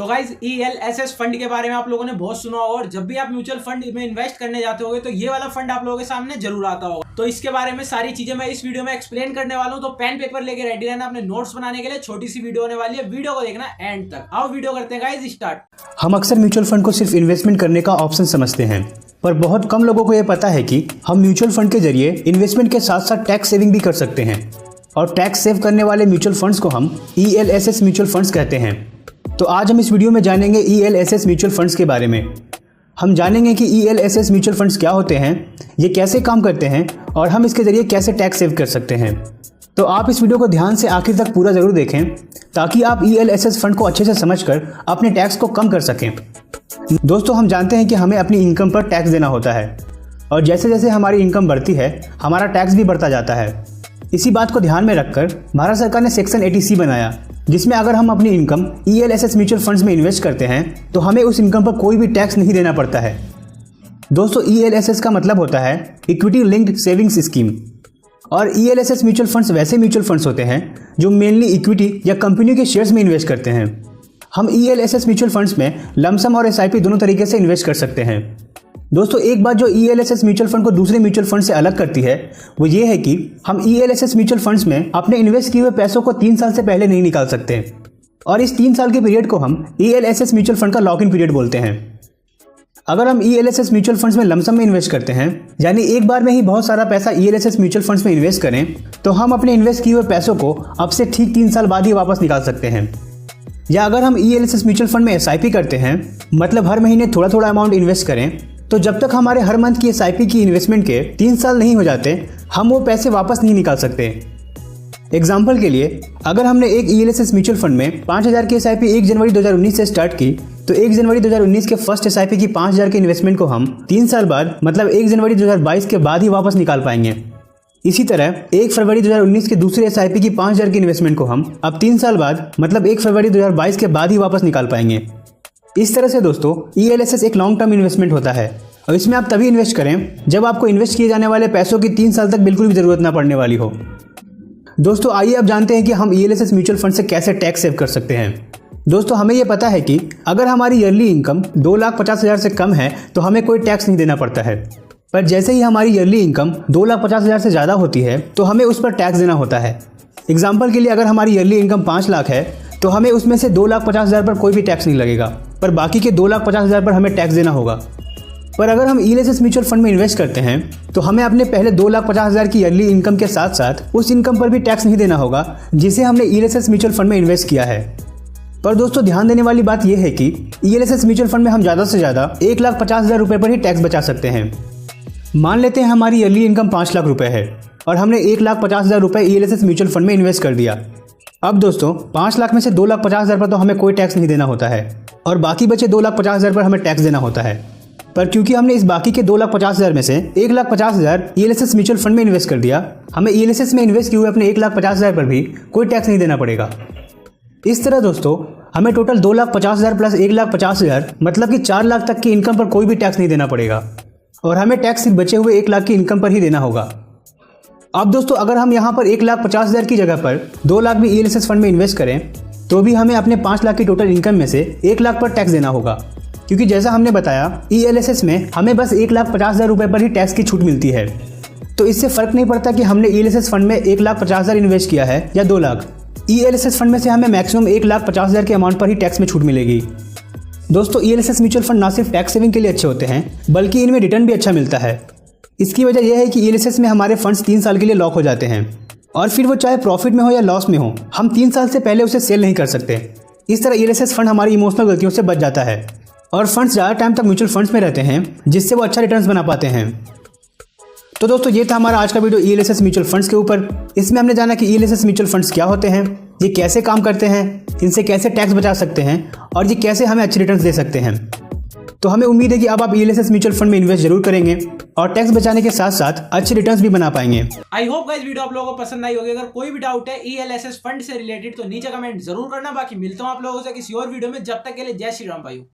तो guys ELSS fund के बारे में आप लोगों ने बहुत सुना होगा और जब भी आप म्यूचुअल फंड में इन्वेस्ट करने जाते होगे तो ये वाला फंड आप लोगों के सामने जरूर आता होगा। तो इसके बारे में सारी चीजें मैं इस वीडियो में एक्सप्लेन करने वाला हूं, तो पेन पेपर लेके रेडी रहना अपने नोट्स बनाने के लिए। छोटी सी वीडियो होने वाली है, वीडियो को देखना एंड तक। आओ वीडियो करते हैं गाइज स्टार्ट। हम अक्सर म्यूचुअल फंड को सिर्फ इन्वेस्टमेंट करने का ऑप्शन समझते हैं, पर बहुत कम लोगों को यह पता है कि हम म्यूचुअल फंड के जरिए इन्वेस्टमेंट के साथ साथ टैक्स सेविंग भी कर सकते हैं। और टैक्स सेव करने वाले म्यूचुअल फंड्स को हम ELSS म्यूचुअल फंड्स कहते हैं। तो आज हम इस वीडियो में जानेंगे ELSS म्यूचुअल फंड्स के बारे में। हम जानेंगे कि ELSS म्यूचुअल फंड्स क्या होते हैं, ये कैसे काम करते हैं और हम इसके जरिए कैसे टैक्स सेव कर सकते हैं। तो आप इस वीडियो को ध्यान से आखिर तक पूरा ज़रूर देखें ताकि आप ELSS फंड को अच्छे से समझकर अपने टैक्स को कम कर सकें। दोस्तों, हम जानते हैं कि हमें अपनी इनकम पर टैक्स देना होता है और जैसे जैसे हमारी इनकम बढ़ती है हमारा टैक्स भी बढ़ता जाता है। इसी बात को ध्यान में रखकर भारत सरकार ने सेक्शन 80C बनाया, जिसमें अगर हम अपनी इनकम ELSS म्यूचुअल फंड्स में इन्वेस्ट करते हैं तो हमें उस इनकम पर कोई भी टैक्स नहीं देना पड़ता है। दोस्तों, ELSS का मतलब होता है इक्विटी लिंक्ड सेविंग्स स्कीम। और ELSS म्यूचुअल फंड्स वैसे म्यूचुअल फंड्स होते हैं जो मेनली इक्विटी या कंपनियों के शेयर्स में इन्वेस्ट करते हैं। हम ELSS म्यूचुअल फंड्स में लमसम और SIP दोनों तरीके से इन्वेस्ट कर सकते हैं। दोस्तों, एक बात जो ELSS म्यूचुअल फंड को दूसरे म्यूचुअल फंड से अलग करती है वो ये है कि हम ELSS म्यूचुअल फंड्स में अपने इन्वेस्ट किए हुए पैसों को 3 साल से पहले नहीं निकाल सकते और इस 3 साल के पीरियड को हम ELSS म्यूचुअल फंड का लॉक इन पीरियड बोलते हैं। अगर हम ELSS म्यूचुअल फंड्स में लमसम में इन्वेस्ट करते हैं, यानी एक बार में ही बहुत सारा पैसा ELSS म्यूचुअल फंड्स में इन्वेस्ट करें, तो हम अपने इन्वेस्ट किए हुए पैसों को अब से ठीक 3 साल बाद ही वापस निकाल सकते हैं। या अगर हम ELSS म्यूचुअल फंड में SIP करते हैं, मतलब हर महीने थोड़ा थोड़ा अमाउंट इन्वेस्ट करें, तो जब तक हमारे हर मंथ की SIP की इन्वेस्टमेंट के 3 साल नहीं हो जाते हम वो पैसे वापस नहीं निकाल सकते। एग्जाम्पल के लिए, अगर हमने एक ELSS म्यूचुअल फंड में 5000 की SIP 1 जनवरी 2019 से स्टार्ट की, तो 1 जनवरी 2019 के फर्स्ट SIP की 5000 की इन्वेस्टमेंट को हम 3 साल बाद मतलब 1 जनवरी 2022 के बाद ही वापस निकाल पाएंगे। इसी तरह 1 फरवरी 2019 के दूसरे SIP की 5000 की इन्वेस्टमेंट को हम अब 3 साल बाद मतलब 1 फरवरी 2022 के बाद ही वापस निकाल पाएंगे। इस तरह से दोस्तों, ELSS एक लॉन्ग टर्म इन्वेस्टमेंट होता है और इसमें आप तभी इन्वेस्ट करें जब आपको इन्वेस्ट किए जाने वाले पैसों की 3 साल तक बिल्कुल भी ज़रूरत ना पड़ने वाली हो। दोस्तों, आइए अब जानते हैं कि हम ELSS म्यूचुअल फंड से कैसे टैक्स सेव कर सकते हैं। दोस्तों, हमें यह पता है कि अगर हमारी ईयरली इनकम 2,50,000 से कम है तो हमें कोई टैक्स नहीं देना पड़ता है, पर जैसे ही हमारी ईयरली इनकम 2,50,000 से ज़्यादा होती है तो हमें उस पर टैक्स देना होता है। एग्जाम्पल के लिए, अगर हमारी ईयरली इनकम 5 लाख है तो हमें उसमें से 2,50,000 पर कोई भी टैक्स नहीं लगेगा, पर बाकी के 2,50,000 पर हमें टैक्स देना होगा। पर अगर हम ELSS म्यूचुअल फंड में इन्वेस्ट करते हैं तो हमें अपने पहले 2,50,000 की ईयरली इनकम के साथ साथ उस इनकम पर भी टैक्स नहीं देना होगा जिसे हमने ELSS म्यूचुअल फंड में इन्वेस्ट किया है। पर दोस्तों, ध्यान देने वाली बात यह है कि ELSS म्यूचुअल फंड में हम ज़्यादा से ज़्यादा 1,50,000 रुपये पर ही टैक्स बचा सकते हैं। मान लेते हैं हमारी ईयरली इनकम 5 लाख रुपये है और हमने 1,50,000 रुपये ELSS म्यूचुअल फंड में इन्वेस्ट कर दिया। अब दोस्तों, 5 लाख में से 2,50,000 पर तो हमें कोई टैक्स नहीं देना होता है और बाकी बचे 2,50,000 पर हमें टैक्स देना होता है। पर क्योंकि हमने इस बाकी के 2,50,000 में से 1,50,000 ELSS म्यूचुअल फंड में इन्वेस्ट कर दिया, हमें ELSS में इन्वेस्ट किए हुए अपने 1,50,000 पर भी कोई टैक्स नहीं देना पड़ेगा। इस तरह दोस्तों, हमें टोटल 2,50,000 प्लस 1,50,000 मतलब कि 4 लाख तक की इनकम पर कोई भी टैक्स नहीं देना पड़ेगा और हमें टैक्स सिर्फ बचे हुए 1 लाख की इनकम पर ही देना होगा। अब दोस्तों, अगर हम यहाँ पर 1,50,000 की जगह पर 2 लाख भी ELSS फंड में इन्वेस्ट करें तो भी हमें अपने 5 लाख की टोटल इनकम में से 1 लाख पर टैक्स देना होगा, क्योंकि जैसा हमने बताया ELSS में हमें बस 1,50,000 रुपये पर ही टैक्स की छूट मिलती है। तो इससे फ़र्क नहीं पड़ता कि हमने ELSS फंड में 1,50,000 इन्वेस्ट किया है या 2 लाख। ELSS फंड में से हमें मैक्सिमम 1,50,000 के अमाउंट पर ही टैक्स में छूट मिलेगी। दोस्तों, ELSS म्यूचुअल फंड ना सिर्फ टैक्स सेविंग के लिए अच्छे होते हैं बल्कि इनमें रिटर्न भी अच्छा मिलता है। इसकी वजह यह है कि ELSS में हमारे फंड्स 3 साल के लिए लॉक हो जाते हैं और फिर वो चाहे प्रॉफिट में हो या लॉस में हो, हम 3 साल से पहले उसे सेल नहीं कर सकते। इस तरह ELSS फंड हमारी इमोशनल गलतियों से बच जाता है और फंड्स ज़्यादा टाइम तक म्यूचुअल फंड्स में रहते हैं, जिससे वो अच्छा रिटर्न्स बना पाते हैं। तो दोस्तों, ये था हमारा आज का वीडियो ELSS म्यूचुअल फंड्स के ऊपर। इसमें हमने जाना कि ELSS म्यूचुअल फंड्स क्या होते हैं, ये कैसे काम करते हैं, इनसे कैसे टैक्स बचा सकते हैं और ये कैसे हमें अच्छे रिटर्न्स दे सकते हैं। तो हमें उम्मीद है कि अब आप ELSS म्यूचुअल फंड में इन्वेस्ट जरूर करेंगे और टैक्स बचाने के साथ साथ अच्छे रिटर्न्स भी बना पाएंगे। आई होप गाइस वीडियो आप लोगों को पसंद आई होगी। अगर कोई भी डाउट है ELSS फंड से रिलेटेड तो नीचे कमेंट जरूर करना। बाकी मिलता हूं आप लोगों से किसी और वीडियो में। जब तक के लिए जय श्री राम भाई।